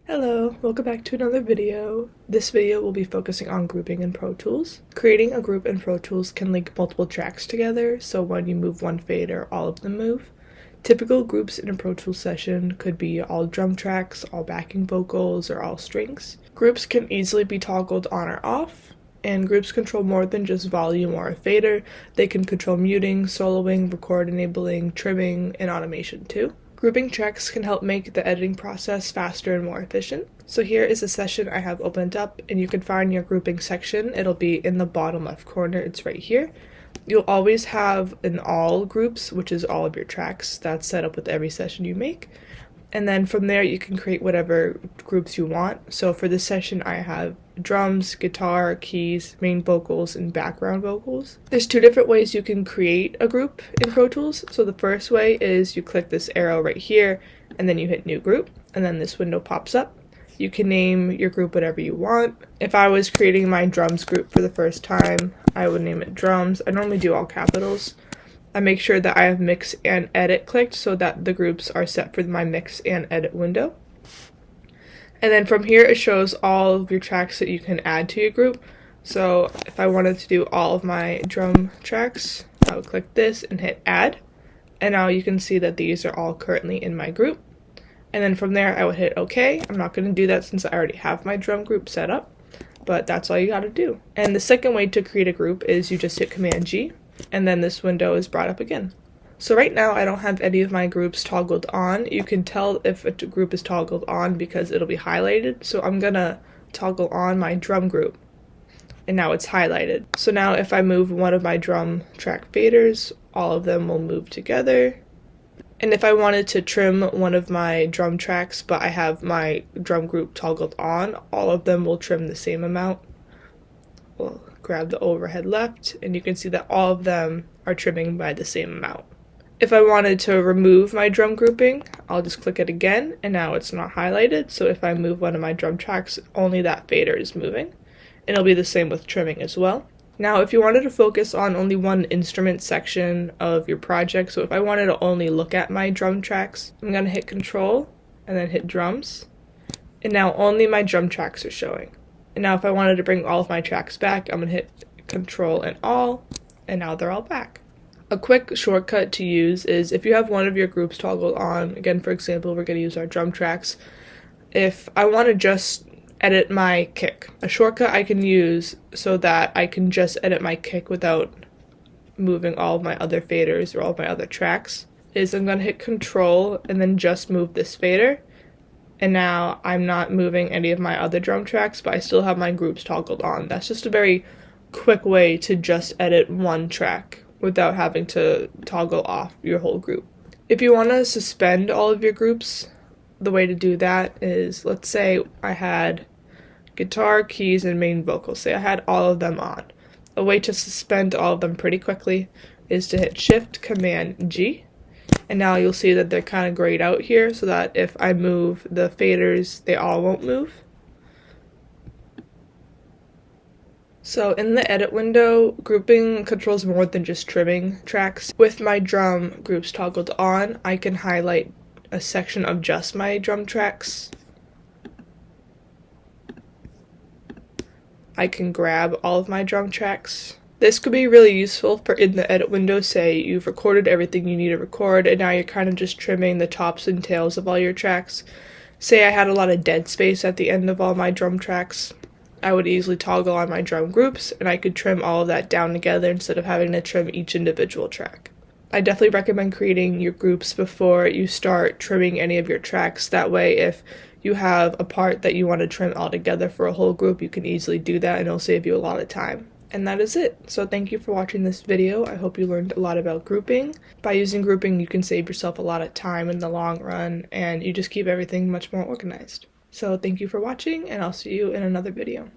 Hello, welcome back to another video. This video will be focusing on grouping in ProTools. Creating a group in ProTools can link multiple tracks together, so when you move one fader, all of them move. Typical groups in a ProTools session could be all drum tracks, all backing vocals, or all strings. Groups can easily be toggled on or off, and groups control more than just volume or a fader. They can control muting, soloing, record enabling, trimming, and automation too. Grouping tracks can help make the editing process faster and more efficient. So here is a session I have opened up, and you can find your grouping section. It'll be in the bottom left corner, it's right here. You'll always have an all groups, which is all of your tracks. That's set up with every session you make. And then from there you can create whatever groups you want. So for this session I have drums, guitar, keys, main vocals, and background vocals. There's two different ways you can create a group in Pro Tools. So the first way is you click this arrow right here and then you hit new group and then this window pops up. You can name your group whatever you want. If I was creating my drums group for the first time, I would name it drums. I normally do all capitals. I make sure that I have mix and edit clicked so that the groups are set for my mix and edit window. And then from here it shows all of your tracks that you can add to your group. So if I wanted to do all of my drum tracks, I would click this and hit add. And now you can see that these are all currently in my group. And then from there I would hit OK. I'm not going to do that since I already have my drum group set up, but that's all you got to do. And the second way to create a group is you just hit Command G. And then this window is brought up again. So right now I don't have any of my groups toggled on. You can tell if a group is toggled on because it'll be highlighted. So I'm gonna toggle on my drum group and now it's highlighted. So now if I move one of my drum track faders, all of them will move together. And if I wanted to trim one of my drum tracks but I have my drum group toggled on, all of them will trim the same amount. We'll grab the overhead left and you can see that all of them are trimming by the same amount. If I wanted to remove my drum grouping, I'll just click it again and now it's not highlighted. So if I move one of my drum tracks, only that fader is moving. And it'll be the same with trimming as well. Now if you wanted to focus on only one instrument section of your project, so if I wanted to only look at my drum tracks, I'm going to hit Control and then hit Drums. And now only my drum tracks are showing. And now if I wanted to bring all of my tracks back, I'm going to hit Control and All, and now they're all back. A quick shortcut to use is if you have one of your groups toggled on, again for example we're going to use our drum tracks, if I want to just edit my kick, a shortcut I can use so that I can just edit my kick without moving all of my other faders or all of my other tracks, is I'm going to hit Control and then just move this fader. And now I'm not moving any of my other drum tracks, but I still have my groups toggled on. That's just a very quick way to just edit one track without having to toggle off your whole group. If you want to suspend all of your groups, the way to do that is, let's say I had guitar, keys, and main vocals. Say I had all of them on. A way to suspend all of them pretty quickly is to hit Shift Command G. And now you'll see that they're kind of grayed out here so that if I move the faders, they all won't move. So in the edit window, grouping controls more than just trimming tracks. With my drum groups toggled on, I can highlight a section of just my drum tracks. I can grab all of my drum tracks. This could be really useful for in the edit window, say you've recorded everything you need to record and now you're kind of just trimming the tops and tails of all your tracks. Say I had a lot of dead space at the end of all my drum tracks. I would easily toggle on my drum groups and I could trim all of that down together instead of having to trim each individual track. I definitely recommend creating your groups before you start trimming any of your tracks. That way if you have a part that you want to trim all together for a whole group, you can easily do that and it'll save you a lot of time. And that is it. So thank you for watching this video. I hope you learned a lot about grouping. By using grouping, you can save yourself a lot of time in the long run, and you just keep everything much more organized. So thank you for watching, and I'll see you in another video.